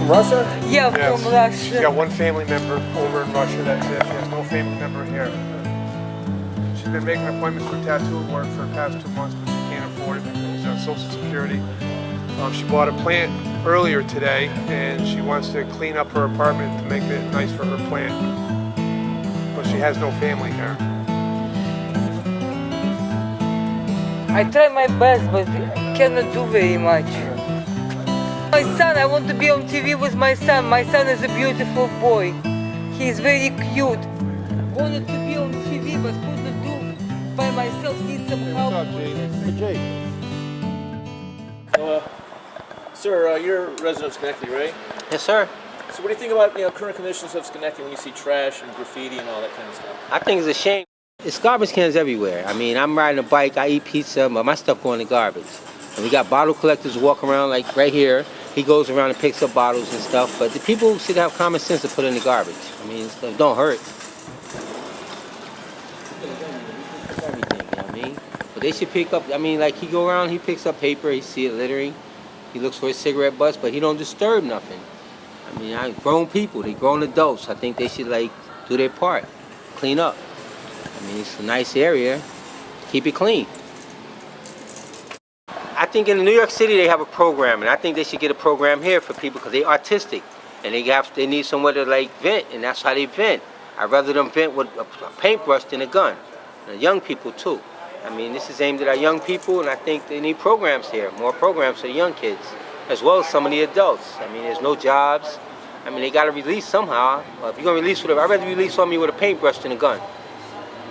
Russia? Yeah, yes. from Russia. She's got one family member over in Russia, that's it. She has no family member here. She's been making appointments for tattoo work for the past 2 months, but she can't afford it because she's on Social Security. She bought a plant earlier today, and she wants to clean up her apartment to make it nice for her plant. But she has no family here. I try my best, but cannot do very much. My son, I want to be on TV with my son. My son is a beautiful boy. He is very cute. Wanted to be on TV, but couldn't do by myself. Need some help. What's up, Jay? Hey, Jay. Sir, you're a resident of Schenectady, right? Yes, sir. So what do you think about current conditions of Schenectady when you see trash and graffiti and all that kind of stuff? I think it's a shame. It's garbage cans everywhere. I mean, I'm riding a bike, I eat pizza, but my stuff going in the garbage. And we got bottle collectors walking around like right here. He goes around and picks up bottles and stuff, but the people should have common sense to put it in the garbage. I mean, it don't hurt. Everything, you know what I mean? But they should pick up, I mean, like he go around, he picks up paper, he see it littering. He looks for his cigarette butts, but he don't disturb nothing. I mean, grown people, they grown adults. I think they should like do their part, clean up. I mean, it's a nice area, keep it clean. I think in New York City they have a program, and I think they should get a program here for people because they're artistic, and they need somewhere to like vent, and that's how they vent. I'd rather them vent with a paintbrush than a gun. And young people too. I mean, this is aimed at our young people, and I think they need programs here, more programs for the young kids, as well as some of the adults. I mean, there's no jobs. I mean, they got to release somehow. If you're going to release whatever, I'd rather release on me with a paintbrush than a gun.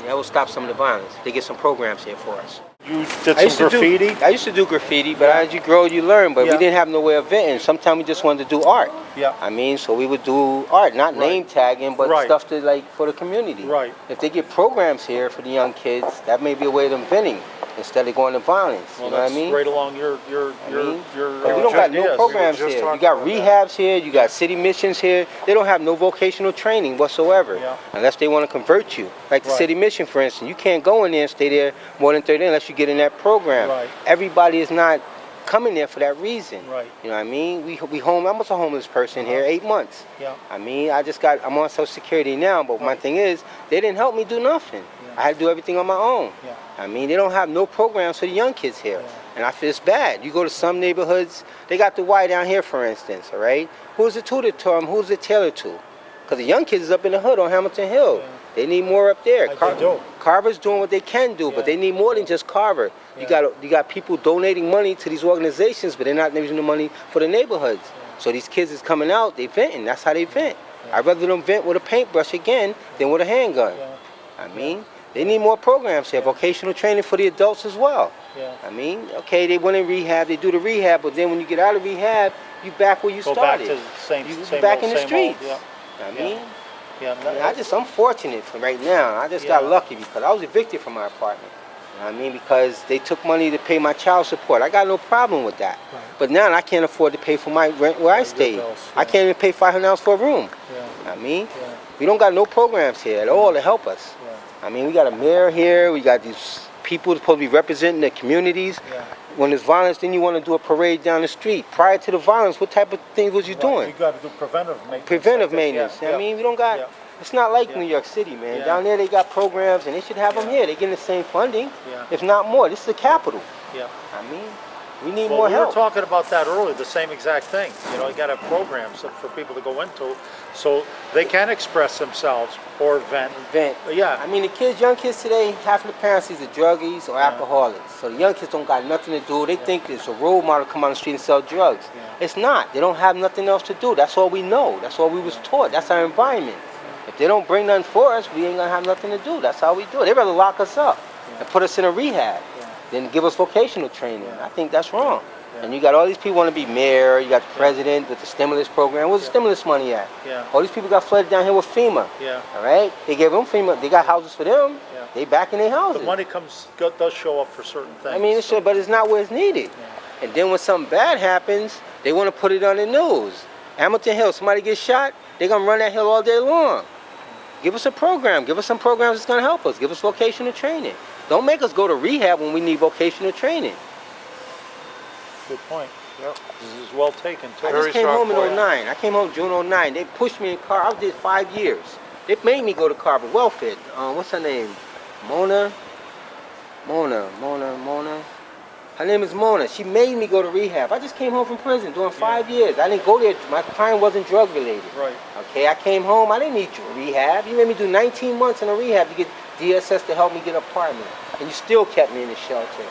That will stop some of the violence. They get some programs here for us. You did some graffiti? I used to do graffiti, but as you grow, you learn. But we didn't have no way of venting. Sometimes we just wanted to do art. Yeah. I mean, so we would do art, not name tagging, but stuff to like for the community. Right. If they get programs here for the young kids, that may be a way of them venting instead of going to violence. Well, you know what I mean? Right along your But we don't got no programs here. You got rehabs here, you got city missions here. They don't have no vocational training whatsoever, unless they want to convert you. Like the city mission, for instance, you can't go in there and stay there more than 30 days unless you get in that program. Right. Everybody is not coming there for that reason. Right. You know what I mean? We home. I was a homeless person here 8 months. Yeah. I mean, I'm on Social Security now, but my thing is, they didn't help me do nothing. I had to do everything on my own. Yeah. I mean, they don't have no programs for the young kids here. And I feel it's bad. You go to some neighborhoods, they got the Y down here, for instance, all right? Who's it tutored to them? Who's it tailored to? Because the young kids is up in the hood on Hamilton Hill. They need more up there. Carver's doing what they can do, but they need more than just Carver. You got people donating money to these organizations, but they're not using the money for the neighborhoods. So these kids is coming out, they venting. That's how they vent. I'd rather them vent with a paintbrush again than with a handgun. I mean, they need more programs here, vocational training for the adults as well. I mean, okay, they went in rehab, they do the rehab, but then when you get out of rehab, you back where you started. Back to the same back in the same streets. old, I mean, yeah. I'm fortunate for right now. I just got lucky because I was evicted from my apartment. You know what I mean? Because they took money to pay my child support. I got no problem with that. Right. But now I can't afford to pay for my rent where I stay. I can't even pay $500 for a room. I mean, we don't got no programs here at all to help us. I mean, we got a mayor here. We got these people supposed to be representing the communities. When there's violence, then you want to do a parade down the street. Prior to the violence, what type of things was you doing? You got to do preventive maintenance. Preventive maintenance. I mean, we don't got. It's not like New York City, man. Down there they got programs, and they should have them here. They're getting the same funding, if not more. This is the capital. I mean, we need more help. We were talking about that earlier, the same exact thing. You know, you got to have programs for people to go into so they can express themselves or vent. I mean, young kids today, half of the parents either druggies or alcoholics. So the young kids don't got nothing to do. They think it's a role model to come on the street and sell drugs. It's not. They don't have nothing else to do. That's all we know. That's all we was taught. That's our environment. If they don't bring nothing for us, we ain't gonna have nothing to do. That's how we do it. They'd rather lock us up and put us in a rehab than give us vocational training. I think that's wrong. And you got all these people want to be mayor, you got the president with the stimulus program. Where's the stimulus money at? All these people got flooded down here with FEMA. All right? They gave them FEMA, they got houses for them. They back in their houses. The money does show up for certain things. I mean, but it's not where it's needed. And then when something bad happens, they want to put it on the news. Hamilton Hill, somebody gets shot, They're gonna run that hill all day long. Give us a program. Give us some programs that's gonna help us. Give us vocational training. Don't make us go to rehab when we need vocational training. Good point. Yep. This is well taken, too. I Very just came strong home in point. 09. I came home June 09. They pushed me in car. I did 5 years. They made me go to Carver Welfare. What's her name? Mona. Her name is Mona. She made me go to rehab. I just came home from prison doing 5 years. I didn't go there. My crime wasn't drug related. Right. Okay, I came home. I didn't need rehab. You made me do 19 months in a rehab to get DSS to help me get an apartment. And you still kept me in the shelter.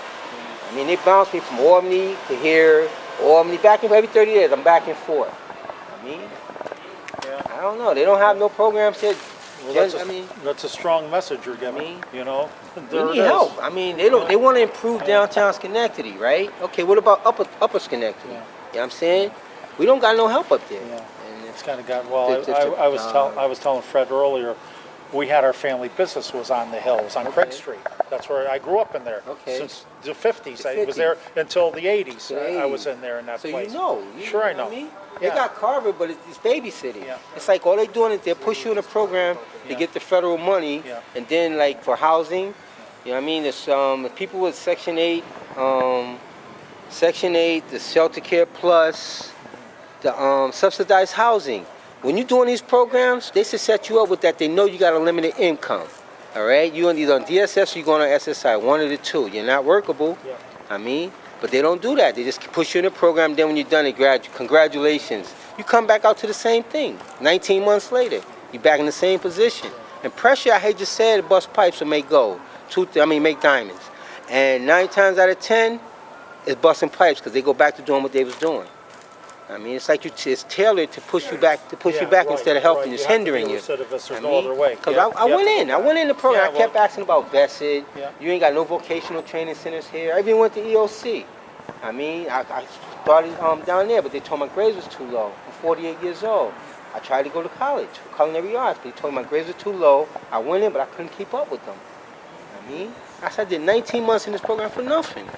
I mean, they bounced me from Albany to here, Albany, back and every 30 days. I'm back and forth. I mean, Yeah. I don't know. They don't have no programs here. Well, that's a strong message you're giving. You know, We there need it is. help. I mean, they want to improve downtown Schenectady, right? Okay, what about upper Schenectady? Yeah. You know what I'm saying? We don't got no help up there. Yeah. And It's kind of got, well, It's- I was telling Fred earlier, we had our family business was on the hill, it was on Craig Street. That's where I grew up in there. Okay. Since the 50s. The I was there until the 80s. The I was 80s. in there in that So place. you know. Sure I what know. mean? Yeah. They got Carver, but it's babysitting. Yeah. It's like all they doing is they push you in a program to Yeah. get the federal money, Yeah. and then like for housing, you know what I mean? There's people with Section 8, the Shelter Care Plus, the subsidized housing. When you're doing these programs, they should set you up with that. They know you got a limited income. All right, you're either on DSS or you're going on SSI, one of the two. You're not workable. Yeah. I mean, but they don't do that. They just push you in the program. Then when you're done, congratulations. You come back out to the same thing. 19 months later, you're back in the same position. And pressure, I hate to say it, bust pipes will make gold. Make diamonds. And 9 times out of 10, it's busting pipes because they go back to doing what they was doing. I mean, it's like it's tailored to push you back, Yeah, right, right. instead of helping. It's You have to hindering be you. recidivist, there's I no mean, other way. Because Yeah, I you have went to in. do I that. went in the program. Yeah, I kept asking about vested. Yeah. You ain't got no vocational training centers here. I even went to EOC. I mean, I started down there, but they told my grades was too low. I'm 48 years old. I tried to go to college for culinary arts, but they told me my grades were too low. I went in, but I couldn't keep up with them. I said I did 19 months in this program for nothing.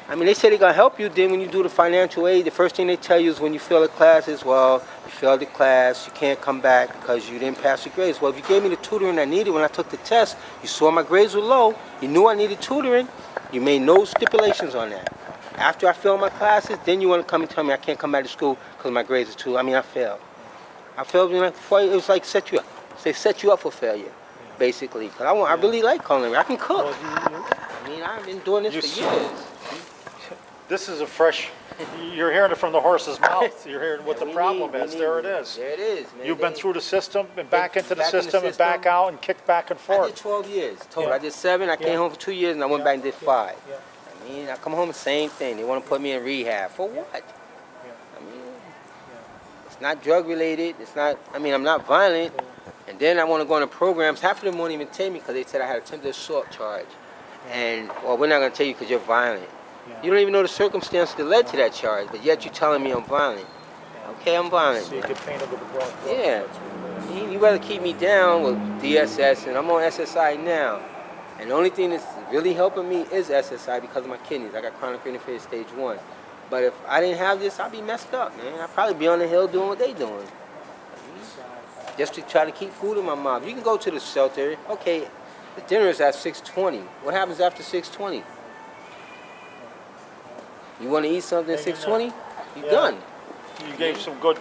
I mean, they say they're going to help you. Then when you do the financial aid, the first thing they tell you is when you fail a class is, well, you failed the class, you can't come back because you didn't pass your grades. Well, if you gave me the tutoring I needed when I took the test, you saw my grades were low, you knew I needed tutoring, you made no stipulations on that. After I failed my classes, then you want to come and tell me I can't come back to school because my grades are too, I failed. I failed, it was like set you up. They set you up for failure, basically. Because I really like culinary. I can cook. I've been doing this for years. This is a fresh, you're hearing it from the horse's mouth. You're hearing what the problem is. There it is. There it is, man. You've been through the system and back into the Back in the system and back system. out and kicked back and I forth. did 12 years total. Yeah. I did 7. I came Yeah. home for 2 years, and I went Yeah. back and did 5. Yeah. I come home the same thing. They want to put me in rehab. For what? Yeah. It's not drug related. It's not, I'm not violent. And then I want to go into programs. Half of them won't even take me because they said I had attempted assault charge. And, well, we're not going to tell you because you're violent. Yeah. You don't even know the circumstances that led to that charge, but yet you're telling me I'm violent. Okay, I'm violent. So you get painted with a broad brush. Yeah. That's what it is. You better keep me down with DSS, and I'm on SSI now. And the only thing that's really helping me is SSI because of my kidneys. I got chronic kidney failure stage 1. But if I didn't have this, I'd be messed up, man. I'd probably be on the hill doing what they doing. Just to try to keep food in my mouth. You can go to the shelter. Okay, the dinner is at 6:20. What happens after 6:20? You want to eat something at 6:20? You're Yeah. done. You gave some good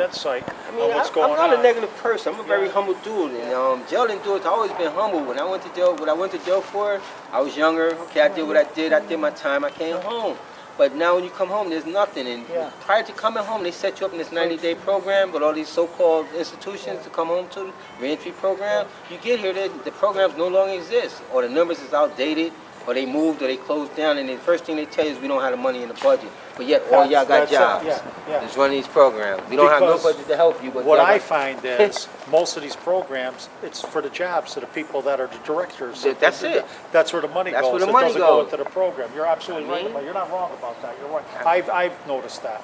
insight I mean, on what's I'm going not a on. negative person. I'm a very Yeah. humble dude. And jail didn't do it. I've always been humble. When I went to jail, for, I was younger. Okay, I did what I did. I did my time. I came home. But now when you come home, there's nothing. And Yeah. prior to coming home, they set you up in this 90-day program with all these so-called institutions to come home to, reentry program. You get here, the programs no longer exist, or the numbers is outdated, or they moved, or they closed down, and the first thing they tell you is we don't have the money in the budget. But yet all y'all got That's it. jobs. Yeah. Just running these programs. We don't have no Because budget to help you. But What y'all I got- find is most of these programs, it's for the jobs, to the people that are the directors. That's it. That's where the money That's goes. where the It money doesn't go goes. into the program. You're absolutely right about. You're not wrong about that. You're right. I've noticed that.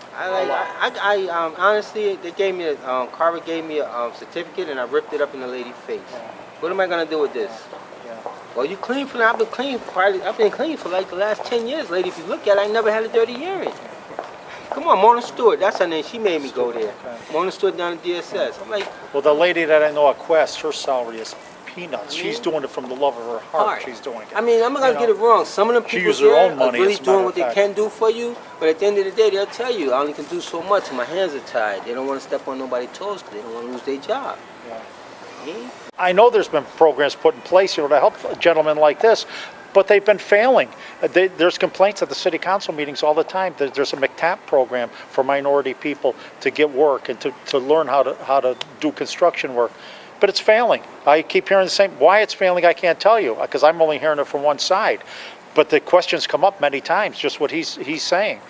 Honestly, they gave me Carver gave me a certificate, and I ripped it up in the lady's face. What am I gonna do with this? Yeah. Well, you clean for I've been clean for like the last 10 years, lady. If you look at it, I never had a dirty urine. Come on, Mona Stewart, that's her name. She made me go there. Mona Stewart down at DSS. I'm like, Well, the lady that I know at Quest, her salary is peanuts. She's doing it from the love of her heart. She's doing it. I mean, I'm not gonna get it wrong. Some of them She people uses her here own are money, really as a matter doing of what they fact. can do for you, but at the end of the day, they'll tell you, I only can do so much, and my hands are tied. They don't want to step on nobody's toes because they don't want to lose their job. Me? I know there's been programs put in place, to help gentlemen like this, but they've been failing. There's complaints at the city council meetings all the time. There's a McTAP program for minority people to get work and to learn how to do construction work. But it's failing. I keep hearing the same. Why it's failing, I can't tell you, because I'm only hearing it from one side. But the questions come up many times, just what he's saying.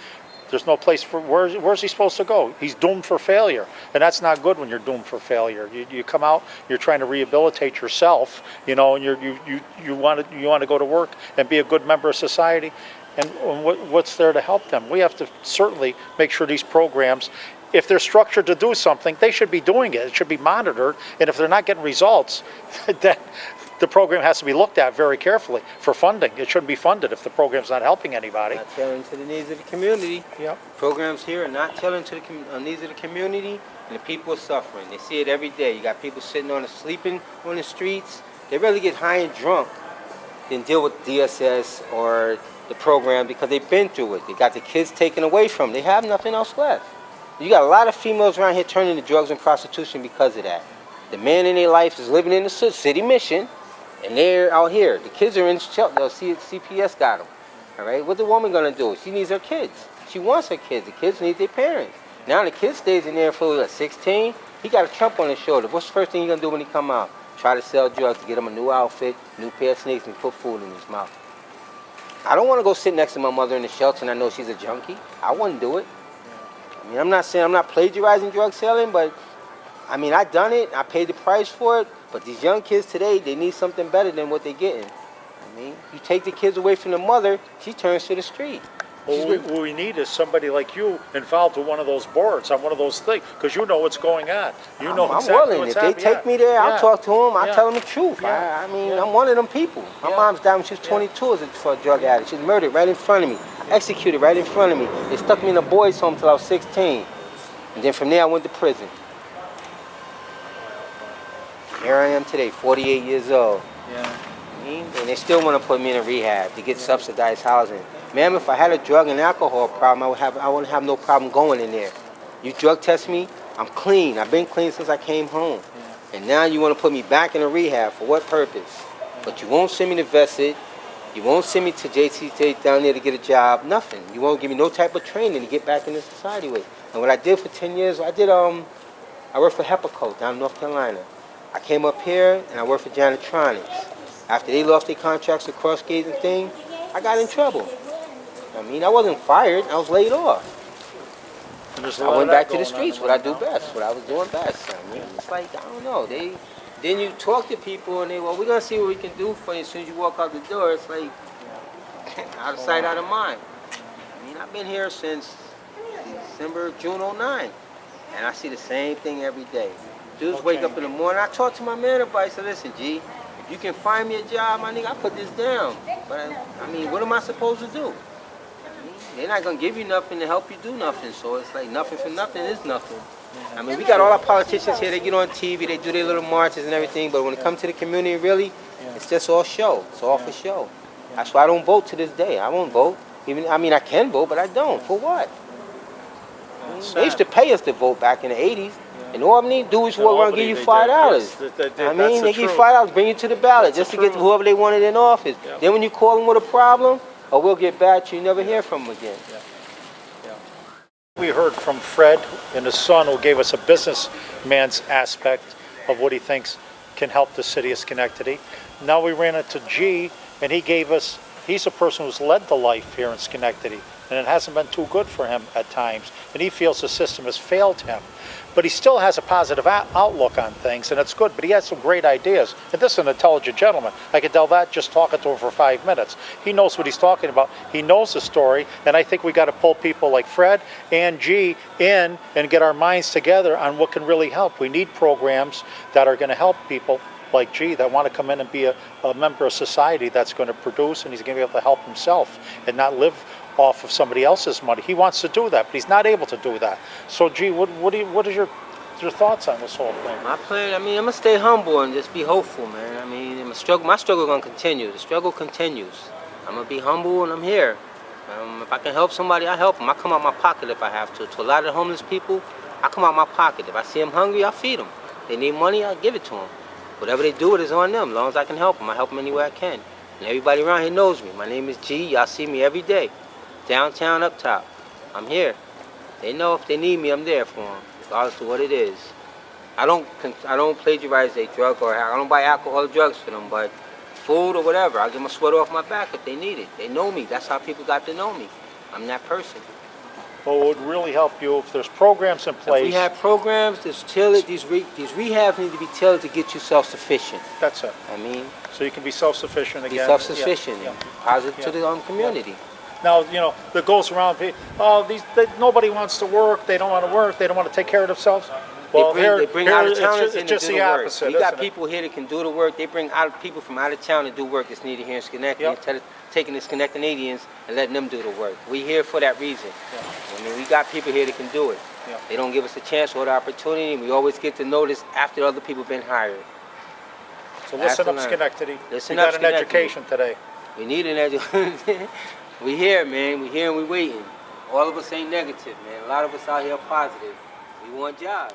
There's no place for, where's he supposed to go? He's doomed for failure. And that's not good when you're doomed for failure. You come out, you're trying to rehabilitate yourself, and you want to go to work and be a good member of society. And what's there to help them? We have to certainly make sure these programs, if they're structured to do something, they should be doing it. It should be monitored. And if they're not getting results, then the program has to be looked at very carefully for funding. It shouldn't be funded if the program's not helping anybody. Not tailoring to the needs of the community. Yep. Programs here are not tailoring to the needs of the community, and the people are suffering. They see it every day. You got people sitting sleeping on the streets. They rather get high and drunk than deal with DSS or the program because they've been through it. They got the kids taken away from them. They have nothing else left. You got a lot of females around here turning to drugs and prostitution because of that. The man in their life is living in the city mission, and they're out here. The kids are in shelter. CPS got them. All right? What's the woman going to do? She needs her kids. She wants her kids. The kids need their parents. Now the kid stays in there for 16. He got a chump on his shoulder. What's the first thing he's going to do when he come out? Try to sell drugs to get him a new outfit, new pair of sneakers, and put food in his mouth. I don't want to go sit next to my mother in the shelter and I know she's a junkie. I wouldn't do it. I mean, I'm not saying I'm not plagiarizing drug selling, but I mean, I done it. I paid the price for it. But these young kids today, they need something better than what they're getting. I mean, you take the kids away from the mother, she turns to the street. What we need is somebody like you involved with one of those boards on one of those things, because you know what's going on. You know I'm exactly willing. what's If they happening. take me there, I'll talk to them. I'll tell them the truth. Yeah. I mean, I'm one of them people. My mom's died when she was 22 for a drug addict. She was murdered right in front of me, executed right in front of me. They stuck me in a boys' home till I was 16. And then from there, I went to prison. Here I am today, 48 years old. Yeah. And they still want to put me in a rehab to get subsidized housing. Ma'am, if I had a drug and alcohol problem, I wouldn't have no problem going in there. You drug test me, I'm clean. I've been clean since I came home. And now you want to put me back in a rehab for what purpose? But you won't send me to Vested. You won't send me to JCT down there to get a job. Nothing. You won't give me no type of training to get back into society with. And what I did for 10 years, I worked for HEPACO down in North Carolina. I came up here and I worked for Janitronics. After they lost their contracts with Crossgate and thing, I got in trouble. I mean, I wasn't fired, I was laid off. I went back to the streets, what I do best, what I was doing best. I mean, it's like, I don't know, then you talk to people and well, we're gonna see what we can do for you as soon as you walk out the door. It's like, out of sight, out of mind. I mean, I've been here since June 09, and I see the same thing every day. Dudes wake up in the morning, I talk to my man about it, I say, listen, G, if you can find me a job, my nigga, I put this down. But I mean, what am I supposed to do? I mean, they're not gonna give you nothing to help you do nothing, so it's like nothing for nothing is nothing. I mean, we got all our politicians here, they get on TV, they do their little marches and everything, but when it comes to the community, really, it's just all show. It's all for show. That's why I don't vote to this day. I won't vote. I mean, I can vote, but I don't. For what? They used to pay us to vote back in the 80s. And all they need to do is walk around and give you $5. I mean, they give you $5, bring you to the ballot just to get whoever they wanted in office. Then when you call them with a problem, or we'll get back to you, never hear from them again. We heard from Fred and his son, who gave us a businessman's aspect of what he thinks can help the city of Schenectady. Now we ran into G, and he's a person who's led the life here in Schenectady, and it hasn't been too good for him at times, and he feels the system has failed him. But he still has a positive outlook on things, and it's good, but he has some great ideas. And this is an intelligent gentleman. I can tell that just talking to him for 5 minutes. He knows what he's talking about. He knows the story, and I think we got to pull people like Fred and G in and get our minds together on what can really help. We need programs that are going to help people like G that want to come in and be a member of society that's going to produce, and he's going to be able to help himself and not live off of somebody else's money. He wants to do that, but he's not able to do that. So, gee, what is your thoughts on this whole thing? My plan, I mean, I'm gonna stay humble and just be hopeful, man. I mean, my struggle gonna continue. The struggle continues. I'm gonna be humble and I'm here. If I can help somebody, I help them. I come out my pocket if I have to. To a lot of the homeless people, I come out my pocket. If I see them hungry, I feed them. They need money, I give it to them. Whatever they do, it is on them. As long as I can help them, I help them any way I can. And everybody around here knows me. My name is G. Y'all see me every day. Downtown, up top. I'm here. They know if they need me, I'm there for them, regardless of what it is. I don't plagiarize a drug or I don't buy alcohol or drugs for them, but food or whatever, I'll give them a sweater off my back if they need it. They know me. That's how people got to know me. I'm that person. Well, it would really help you if there's programs in place. If we have programs, these rehabs need to be tailored to get you self-sufficient. That's it. I mean, So you can be self-sufficient be again. self-sufficient Yeah. and positive to the community. Now, that goes around, nobody wants to work, they don't want to work, they don't want to take care of themselves. Well, They bring out of towners in it's to just do the the work. opposite, We got isn't it? people here that can do the work. They bring out people from out of town to do work that's needed here in Schenectady Yep. instead of taking the Schenectadians and letting them do the work. We here for that reason. I mean, we got people here that can do it. Yeah. They don't give us a chance or the opportunity, and we always get to notice after other people been hired. So listen up, After Schenectady. Listen You up, got an Schenectady. education today. We need an education. We here, man. We here and we waiting. All of us ain't negative, man. A lot of us out here are positive. We want jobs.